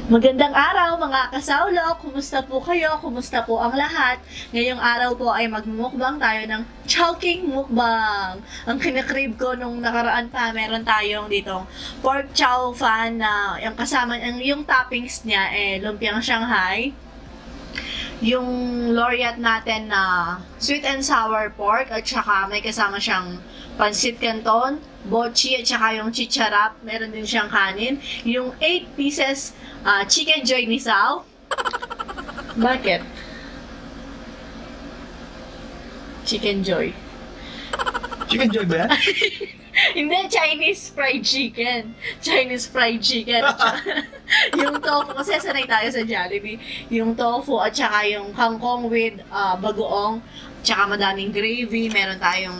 Magandang araw mga kasaulo! Kumusta po kayo? Kumusta po ang lahat? Ngayong araw po ay magmumukbang tayo ng Chowking Mukbang. Ang kinakrave ko nung nakaraan pa, meron tayong ditong pork chow fan na yung kasama, yung toppings niya lumpiang Shanghai. Yung laureate natin na sweet and sour pork at saka may kasama siyang pansit canton, bochi at saka yung chicharap, meron din siyang kanin. Yung 8 pieces chicken joy misaw. Bakit? Chicken joy. Chicken joy ba yan? Hindi, Chinese fried chicken. Chinese fried chicken. At saka, yung tofu, kasi sanay tayo sa Jollibee. Yung tofu at saka yung kangkong with bagoong. Tsaka madaming gravy. Meron tayong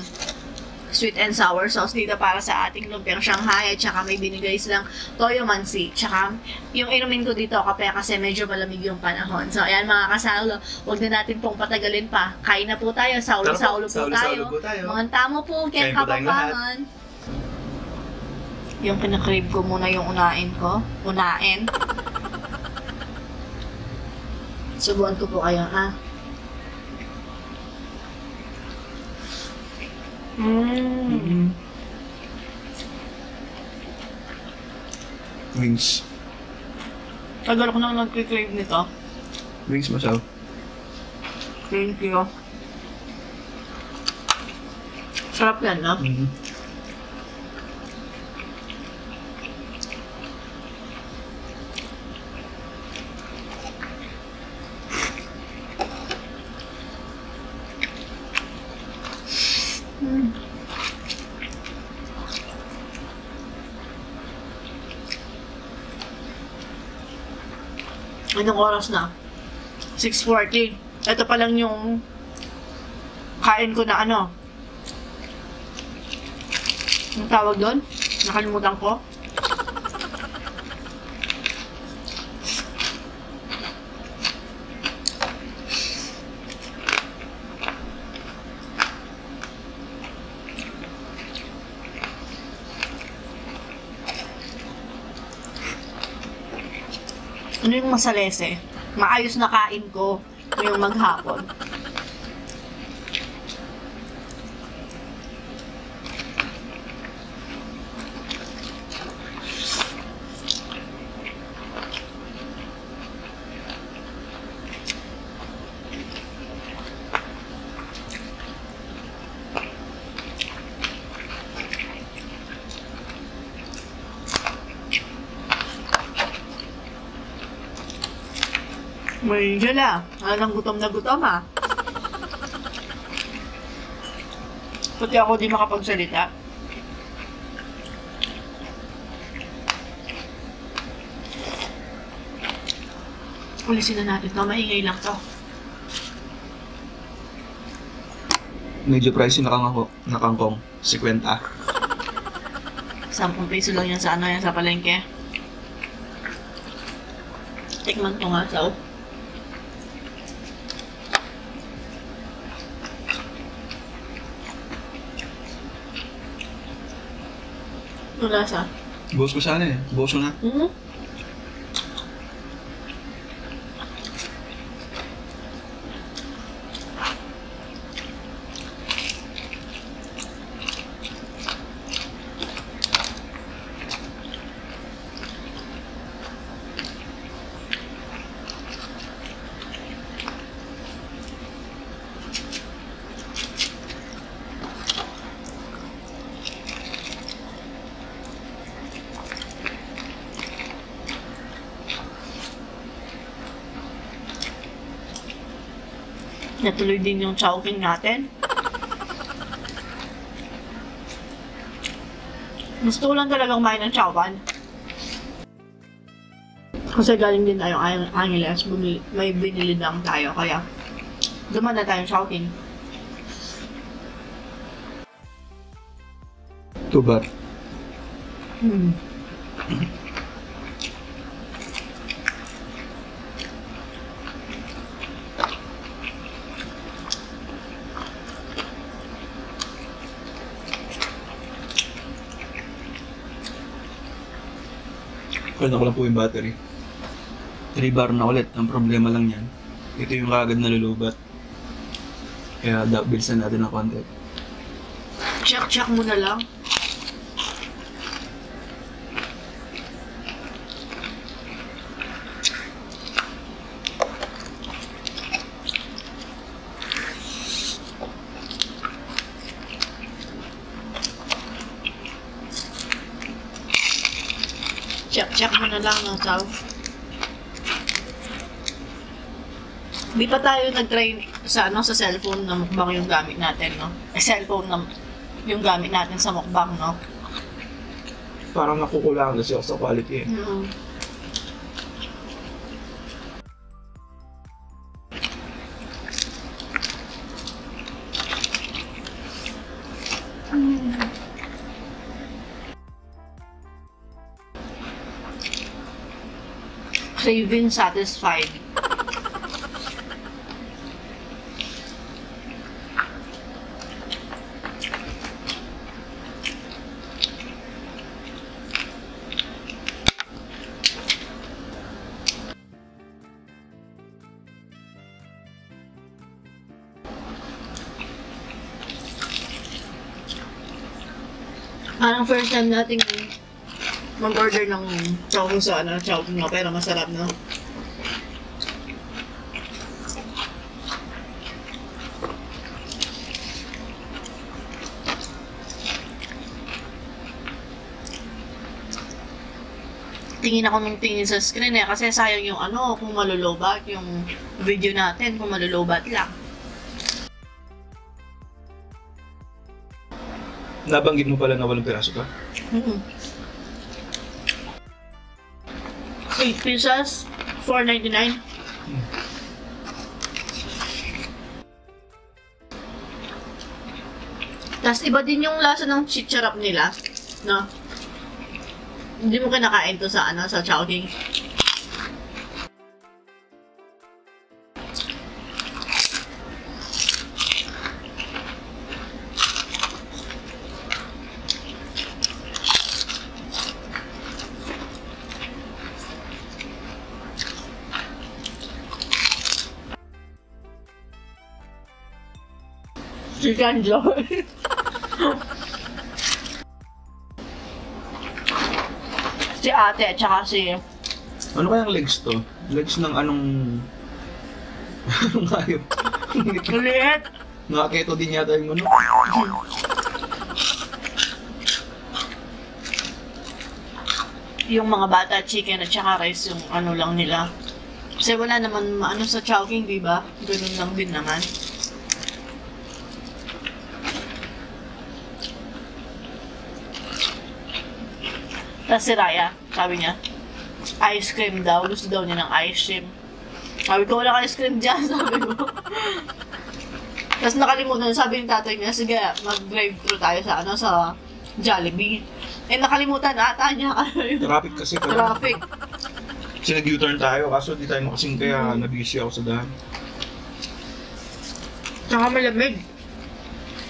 sweet and sour sauce dito para sa ating lumpiang Shanghai. At saka may binigay silang toyo mansi. Tsaka yung inumin ko dito kape kasi medyo malamig yung panahon. So ayan mga kasaulo, huwag na natin pong patagalin pa. Kain na po tayo. Saulo-saulo po tayo. Mga tamo po. Kaya kapapangan. Yung pinakrave ko muna yung unain ko. Unain. Subuan ko po kayo, ha? Wings. Tagal ko nang nag-crave nito. Wings masaw. Thank you. Sarap yan, no? Anong oras na? 6:40. Ito pa lang yung kain ko na ano. Ang tawag doon? Nakalimutan ko. Ano yung masalese? Maayos na kain ko ngayong maghapon. May gala. Alang gutom na gutom, ha? Pati ako di makapagsalita. Ulisin na natin to. Maingay lang to. Medyo pricey na kangkong. 50. 10 peso lang yan sa ano yan sa palengke. Tikman to nga, so. Ano lasa? Buhos ko sana eh. Buhos ko na. Natuloy din yung chowking natin. Gusto ko lang talaga kumain ng chowpan. Kasi galing din tayong Angeles, may binili lang tayo, kaya duman na tayong chowking. Tubar. Kaya ko lang po yung battery. 3 bar na ulit. Ang problema lang yan, ito yung kagad nalulubat. Kaya bilisan natin ng konti. Check mo na lang. Check mo na lang ng tao. Di pa tayo nag-try sa sa cellphone na mukbang yung gamit natin, no? Cellphone na yung gamit natin sa mukbang, no? Parang nakukulangan kasi ako sa quality eh. Craving satisfied. Parang first time nating mag-order ng chowking sa chowking nga, pero masarap, no? Tingin ako ng tingin sa screen kasi sayang yung kung malulobat yung video natin, kung malulobat lang. Nabanggit mo pala na walang piraso ka? 8 pieces, $4.99. Tapos iba din yung lasa ng chicharap nila, no? Hindi mo kinakain to sa sa chowking. Chicken joy. Si ate at saka si... Ano kayang legs to? Legs ng anong... anong hayop? Ulit! Nakaketo din yata yung ano. Yung mga bata chicken at saka rice yung lang nila. Kasi wala naman sa chowking, di ba? Ganun lang din naman. Tapos si Raya, sabi niya, ice cream daw. Gusto daw niya ng ice cream. Sabi ko, wala ka ice cream dyan, sabi ko. Tapos nakalimutan, sabi ng tatay niya, sige, mag-drive-thru tayo sa Jollibee. Nakalimutan ata niya. Traffic kasi pala. Traffic. Kasi nag-U-turn tayo, kaso di tayo makasing kaya nabisi ako sa daan. Tsaka malamig.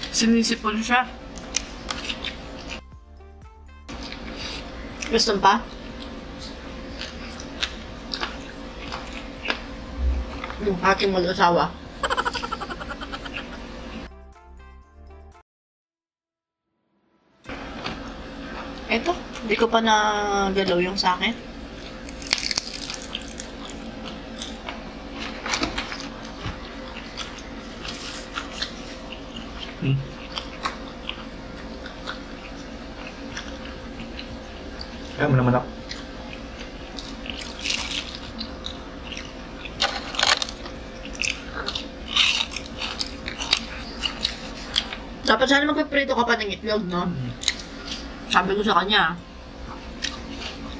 Sinisipon siya. Gusto mo pa? Yung aking mag-asawa. Eto, hindi ko pa nagalaw yung sa akin. Kaya mo naman ako. Dapat sana magpiprito ka pa ng itlog, no? Sabi ko sa kanya,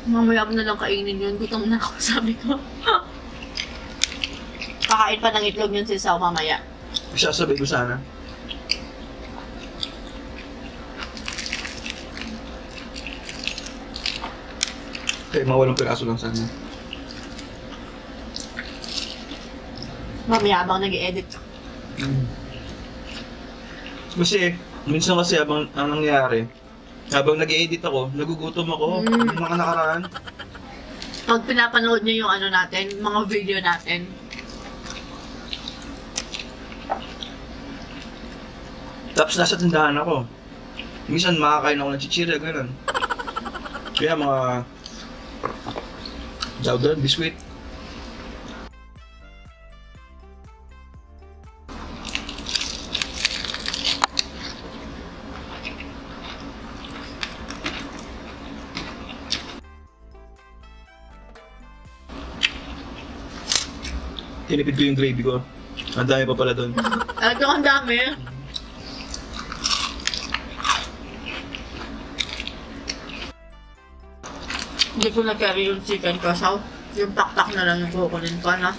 mamaya mo na lang kainin yun, gutom na ako, sabi ko. Kakain pa ng itlog yun si Sao mamaya. Isasabi ko sana. Kaya mawalong piraso lang sana. Mamaya habang nag-i-edit. Kasi, minsan kasi habang ang nangyayari, habang nag-i-edit ako, nagugutom ako, yung mga nakaraan. Pag pinapanood niyo yung ano natin, mga video natin. Tapos nasa tindahan ako. Minsan makakain ako ng chichirya, gano'n. Kaya mga chowder, biskuit. Tinipid ko yung gravy ko. Ang dami pa pala doon. Ito ang dami. Hindi ko na-carry yung chicken kasaw. Yung taktak na lang yung kukunin ko, na.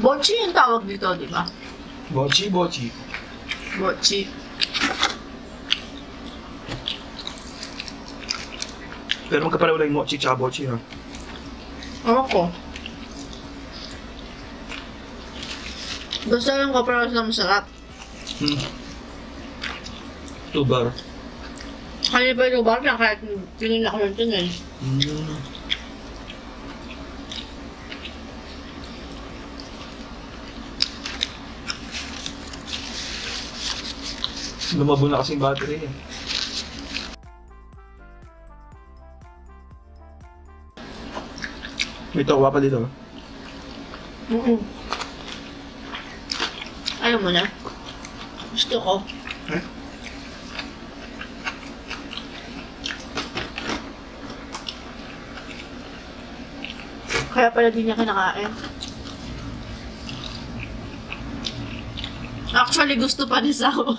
Bochi yung tawag dito, di ba? Bochi. Bochi. Pero magkapareho lang yung mochi tsaka bochi, ha? Ewan ko. Basta yung kaparas na masarap. 2 bar. Kaya pa yung bar na kahit tingin ako ng tingin. Lumabo na kasi yung battery, eh. May tokwa pa dito. Ayaw mo na? Gusto ko. Eh? Kaya pala di niya kinakain. Actually, gusto pa ni Sao.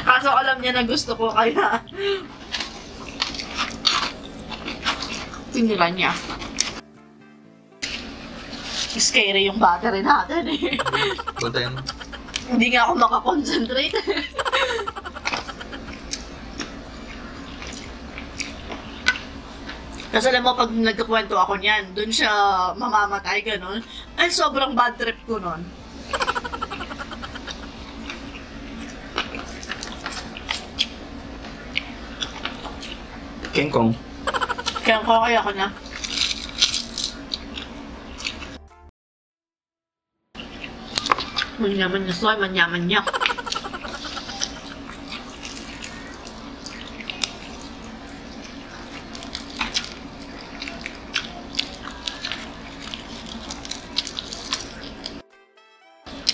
Kaso alam niya na gusto ko, kaya tinira niya. Scary yung battery natin eh. Bantayan mo. Hindi nga ako makakonsentrate. Kasi alam mo, pag nagkakwento ako niyan, dun siya mamamatay, gano'n. Ay, sobrang bad trip ko nun. King Kong. Kaya ko na. Manyaman niya soy, manyaman niya.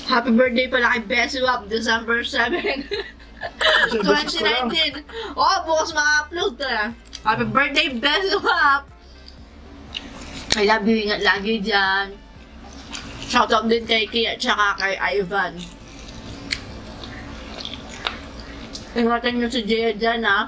Happy birthday pala kay Besuap, December 7, 2019. Oh, bukas ma-upload to na. Happy birthday, Besuap! I love you, ingat lagi dyan. Shoutout din kay Kia at saka kay Ivan. Ingatan nyo si Jaya dyan, ha?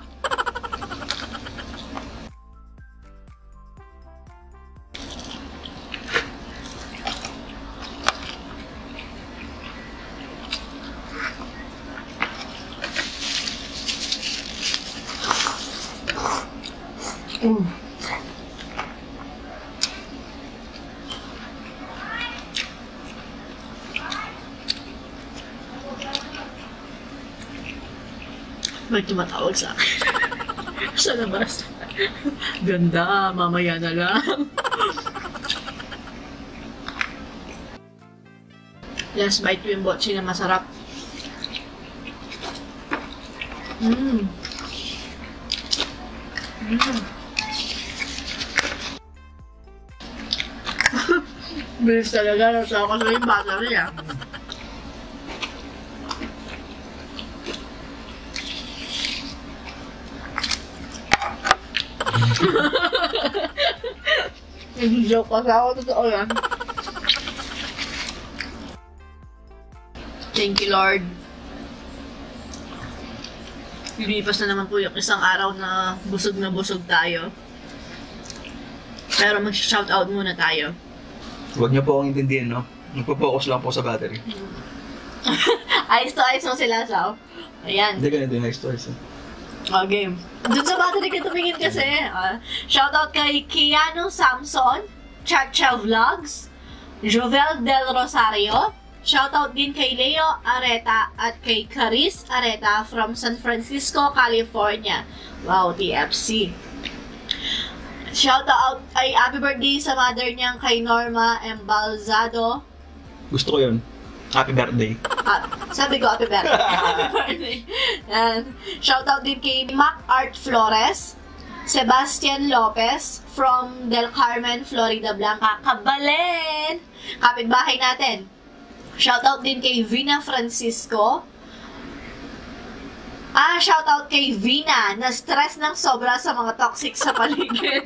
May tumatawag sa akin. Sa labas. Ganda, mamaya na lang. Last bite ko yung botchi na masarap. Bilis talaga, nasa ako sa yung battery, ah. Joke kasi ako, totoo yan. Thank you, Lord. Lilipas na naman po yung isang araw na busog tayo. Pero mag-shoutout muna tayo. Huwag niyo po akong intindihin, no? Nagpo-focus lang po sa battery. Ayos to ayos mo sila, Sao. Ayan. Hindi ganito yung next stories, eh. Okay. Dun sa battery ka tumingin kasi. Shoutout kay Keanu Samson, Chacha Vlogs, Jovel Del Rosario. Shoutout din kay Leo Areta at kay Caris Areta from San Francisco, California. Wow, TFC. Shout out ay happy birthday sa mother niyang kay Norma Embalzado. Gusto ko yun. Happy birthday. Sabi ko, happy birthday. Happy birthday. And shout out din kay Mac Art Flores, Sebastian Lopez from Del Carmen, Florida Blanca, Kabalen. Kapitbahay natin. Shout out din kay Vina Francisco. Shout out kay Vina, na stress ng sobra sa mga toxic sa paligid.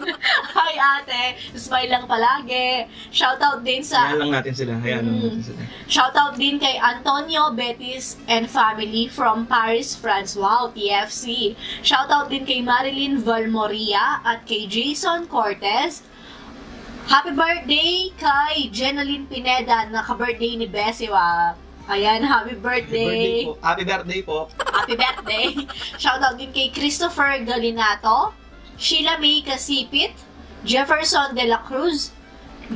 Hi ate, smile lang palagi. Shout out din sa... Hayaan lang natin sila. Hayaan lang natin sila. Shout out din kay Antonio Betis and family from Paris, France. Wow, TFC. Shout out din kay Marilyn Valmoria at kay Jason Cortez. Happy birthday kay Jeneline Pineda, naka-birthday ni Bessie. Ayan, happy birthday. Happy birthday po. Happy birthday. Shoutout din kay Christopher Galinato, Sheila May Casipit, Jefferson De La Cruz,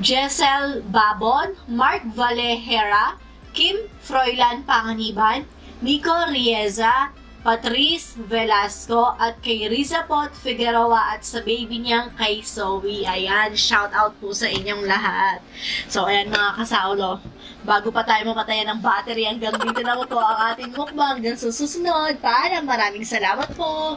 Jessel Babon, Mark Valejera, Kim Froilan Panganiban, Nico Rieza, Patrice Velasco, at kay Riza Pot Figueroa at sa baby niyang kay Zoe. Ayan, shout out po sa inyong lahat. So, ayan mga kasaulo. Bago pa tayo mamatayan ng battery, hanggang dito na po ang ating mukbang. Hanggang sa susunod. Paalam, maraming salamat po.